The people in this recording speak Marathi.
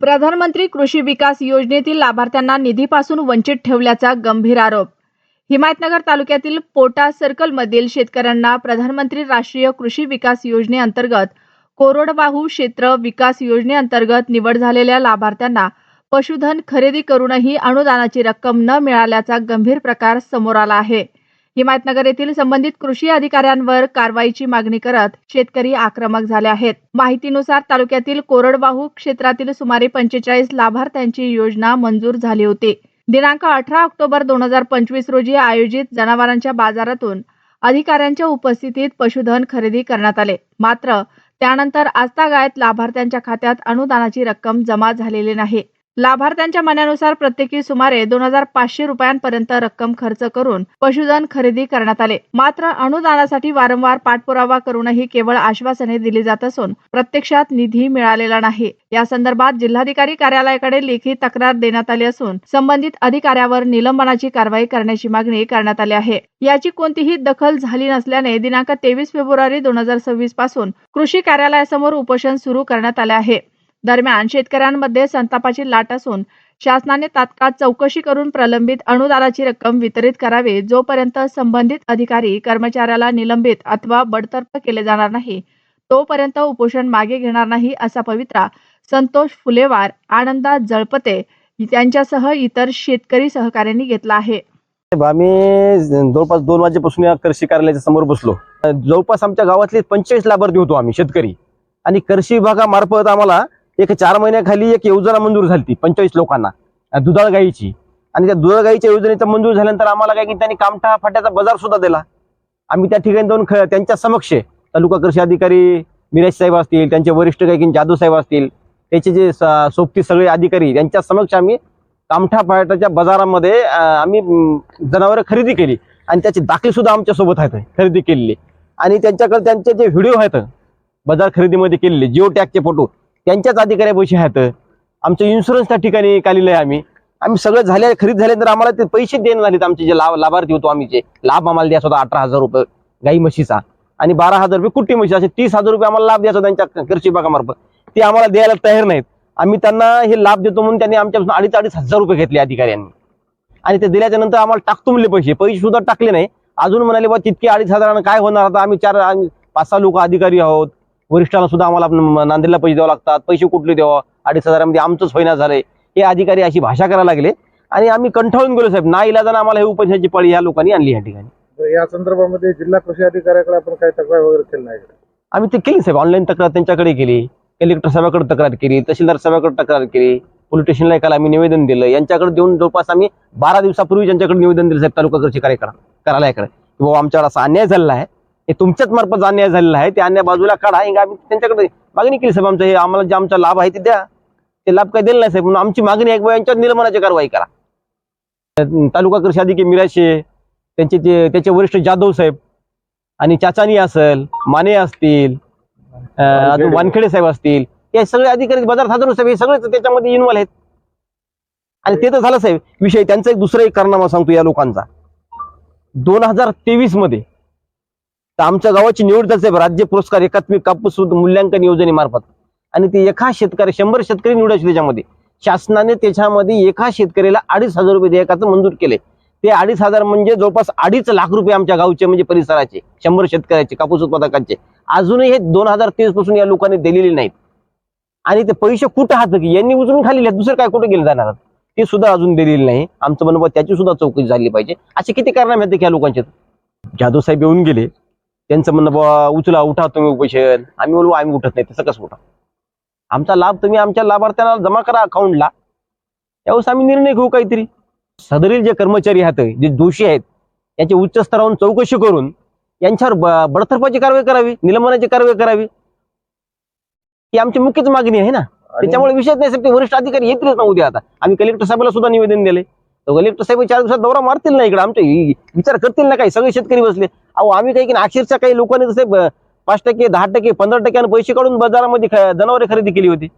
प्रधानमंत्री कृषी विकास योजनेतील लाभार्थ्यांना निधीपासून वंचित ठेवल्याचा गंभीर आरोप। हिमायतनगर तालुक्यातील पोटा सर्कलमधील शेतकऱ्यांना प्रधानमंत्री राष्ट्रीय कृषी विकास योजनेअंतर्गत कोरडवाहू क्षेत्र विकास योजनेअंतर्गत निवड झालेल्या लाभार्थ्यांना पशुधन खरेदी करूनही अनुदानाची रक्कम न मिळाल्याचा गंभीर प्रकार समोर आला आहे। हिमायतनगर येथील संबंधित कृषी अधिकाऱ्यांवर कारवाईची मागणी करत शेतकरी आक्रमक झाले आहेत। माहितीनुसार तालुक्यातील कोरडवाहू क्षेत्रातील सुमारे 45 लाभार्थ्यांची योजना मंजूर झाली होती। दिनांक 18 ऑक्टोबर 2025 रोजी आयोजित जनावरांच्या बाजारातून अधिकाऱ्यांच्या उपस्थितीत पशुधन खरेदी करण्यात आले। मात्र त्यानंतर आजतागायत लाभार्थ्यांच्या खात्यात अनुदानाची रक्कम जमा झालेली नाही। लाभार्थ्यांच्या म्हणण्यानुसार प्रत्येकी सुमारे 2500 रुपयांपर्यंत रक्कम खर्च करून पशुधन खरेदी करण्यात आले। मात्र अनुदानासाठी वारंवार पाठपुरावा करूनही केवळ आश्वासने दिली जात असून प्रत्यक्षात निधी मिळालेला नाही। या संदर्भात जिल्हाधिकारी कार्यालयाकडे लेखी तक्रार देण्यात आली असून संबंधित अधिकाऱ्यावर निलंबनाची कारवाई करण्याची मागणी करण्यात आली आहे। याची कोणतीही दखल झाली नसल्याने दिनांक 23 फेब्रुवारी 2026 पासून कृषी कार्यालयासमोर उपोषण सुरू करण्यात आले आहे। दरम्यान शेतकऱ्यांमध्ये संतापाची लाट असून शासनाने तात्काळ चौकशी करून प्रलंबित अनुदानाची रक्कम वितरित करावी। जोपर्यंत संबंधित अधिकारी कर्मचाऱ्याला निलंबित अथवा बडतर्फ केले जाणार नाही तोपर्यंत उपोषण मागे घेणार नाही असा पवित्रा संतोष फुलेवार, आनंदा जळपते यांच्यासह इतर शेतकरी सहकाऱ्यांनी घेतला आहे। आम्ही जवळपास 2 वाजेपासून या कृषी कार्यालयाच्या समोर बसलो। जवळपास आमच्या गावातले 45 लाभार्थी होतो आम्ही शेतकरी, आणि कृषी विभागामार्फत आम्हाला एक 4 महिन्याखाली एक योजना मंजूर झाली 45 लोकांना दुधाळ गाईची। आणि त्या दुधाळ गाईच्या योजनेचा मंजूर झाल्यानंतर आम्हाला काय की त्यांनी कामठा फाट्याचा बाजार सुद्धा दिला। आम्ही त्या ठिकाणी जाऊन त्यांच्या समक्ष तालुका कृषी अधिकारी मिराज साहेब असतील, त्यांचे वरिष्ठ काही की जाधव साहेब असतील, त्याचे जे सोबती सगळे अधिकारी त्यांच्या समक्ष आम्ही कामठा फाट्याच्या बाजारामध्ये आम्ही जनावरं खरेदी केली आणि त्याचे दाखले सुद्धा आमच्या सोबत आहेत खरेदी केलेले। आणि त्यांच्याकडे त्यांचे जे व्हिडिओ आहेत बाजार खरेदीमध्ये केलेले जिओ टॅगचे फोटो त्यांच्याच अधिकाऱ्यापाशी आहेत। आमचं इन्शुरन्स त्या ठिकाणी काढलेलं आहे। आम्ही सगळं झाले खरेदी झाल्यानंतर आम्हाला ते पैसे देणं झालेत। आमचे जे लाभार्थी होतो आम्ही जे लाभ आम्हाला द्यायचा होता 18,000 रुपये गाई म्हशीचा आणि 12,000 रुपये कुट्टी म्हशी, असे 30,000 रुपये आम्हाला लाभ द्यायचा त्यांच्या कृषी विभागामार्फत। ते आम्हाला द्यायला तयार नाहीत। आम्ही त्यांना हे लाभ देतो म्हणून त्यांनी आमच्यापासून 2,500 रुपये घेतले अधिकाऱ्यांनी, आणि ते दिल्याच्या नंतर आम्हाला टाकतो म्हणले पैसे सुद्धा टाकले नाही। अजून म्हणाले बा तितके 2,500 काय होणार, आता आम्ही 5-6 लोक अधिकारी आहोत, वरिष्ठांना सुद्धा आम्हाला नांदेडला पैसे द्यावे लागतात, पैसे कुठले द्यावा, 2,500 मध्ये आमचंच होईना झालंय। हे अधिकारी अशी भाषा करायला लागले आणि आम्ही कंटाळून गेलो साहेब। ना इलाजानं आम्हाला हे उपोषणाची पळी या लोकांनी आणली या ठिकाणी। या संदर्भामध्ये जिल्हा कृषी अधिकाऱ्याकडे आपण काही तक्रार वगैरे केली नाही? आम्ही ते केली साहेब, ऑनलाईन तक्रार त्यांच्याकडे केली, कलेक्टर साहेबांकडे तक्रार केली, तहसीलदार साहेबांकडे तक्रार केली, पोलीस स्टेशनला एकाला आम्ही निवेदन दिलं। यांच्याकडे देऊन जवळपास आम्ही 12 दिवसापूर्वी त्यांच्याकडे निवेदन दिलं साहेब तालुका कृषी कार्यालयाकडे, की बाबा आमच्याकडे असा अन्याय झालेला आहे, हे तुमच्याच मार्फत अन्याय झालेला आहे, ते अन्याय बाजूला काढा। आम्ही त्यांच्याकडे मागणी केली साहेब, आमचं हे आम्हाला जे आमचा लाभ आहे ते द्या, ते लाभ काही दिला नाही साहेब। म्हणून आमची मागणी आहे यांच्यावर निलंबनाची कारवाई करा। तालुका कृषी अधिकारी मिराशे, त्याचे वरिष्ठ जाधव साहेब आणि चाचानी असेल, माने असतील, वानखेडे साहेब असतील, हे सगळे अधिकारी बाजार साधन साहेब हे सगळेच त्याच्यामध्ये इन्व्हॉल्व आहेत। आणि ते तर झालं साहेब विषय। त्यांचा एक दुसरा एक कारनामा सांगतो या लोकांचा। 2023 मध्ये आमच्या गावाची निवड झाली साहेब राज्य पुरस्कार एकात्मिक कापूस मूल्यांकन योजनेमार्फत, आणि ते एका शेतकरी 100 शेतकरी निवडायचे त्याच्यामध्ये। शासनाने त्याच्यामध्ये एका शेतकऱ्याला 2,500 रुपये देयकाचं मंजूर केले। ते 2,500 म्हणजे जवळपास 2.5 लाख रुपये आमच्या गावचे म्हणजे परिसराचे 100 शेतकऱ्याचे कापूस उत्पादकांचे अजूनही हे 2023 पासून या लोकांनी दिलेले नाहीत। आणि ते पैसे कुठं हात की यांनी उचलून खाल्लेले, दुसरं काय कुठे गेले जाणार ते सुद्धा अजून दिलेले नाही। आमचं म्हणणं त्याची सुद्धा चौकशी झाली पाहिजे। असे किती कारणामे आहेत की या लोकांचे। जाधव साहेब येऊन गेले, त्यांचं म्हणणं बाबा उचला उठा तुम्ही उपोषण। आम्ही बोलू आम्ही उठत नाही, तसं कसं उठा, आमचा लाभ तुम्ही आमच्या लाभार्थ्यांना जमा करा अकाउंटला, त्यावेळेस आम्ही निर्णय घेऊ काहीतरी। सदरील जे कर्मचारी आहेत जे दोषी आहेत यांची उच्च स्तरावरून चौकशी करून यांच्यावर बडतर्फाची कारवाई करावी, निलंबनाची कारवाई करावी, ही आमची मुख्यच मागणी आहे ना। त्याच्यामुळे विषय नाही साहेब, ते वरिष्ठ अधिकारी येतीलच ना उद्या। आता आम्ही कलेक्टर साहेबांना सुद्धा निवेदन दिले, तर कलेक्टर साहेब 4 दिवसात दौरा मारतील ना इकडे, आमचे विचार करतील ना काही। सगळे शेतकरी बसले अहो, आम्ही काही की अक्षरशः काही लोकांनी तसे 5%, 10%, 15% पैसे काढून बाजारामध्ये जनावरे खरेदी केली होती।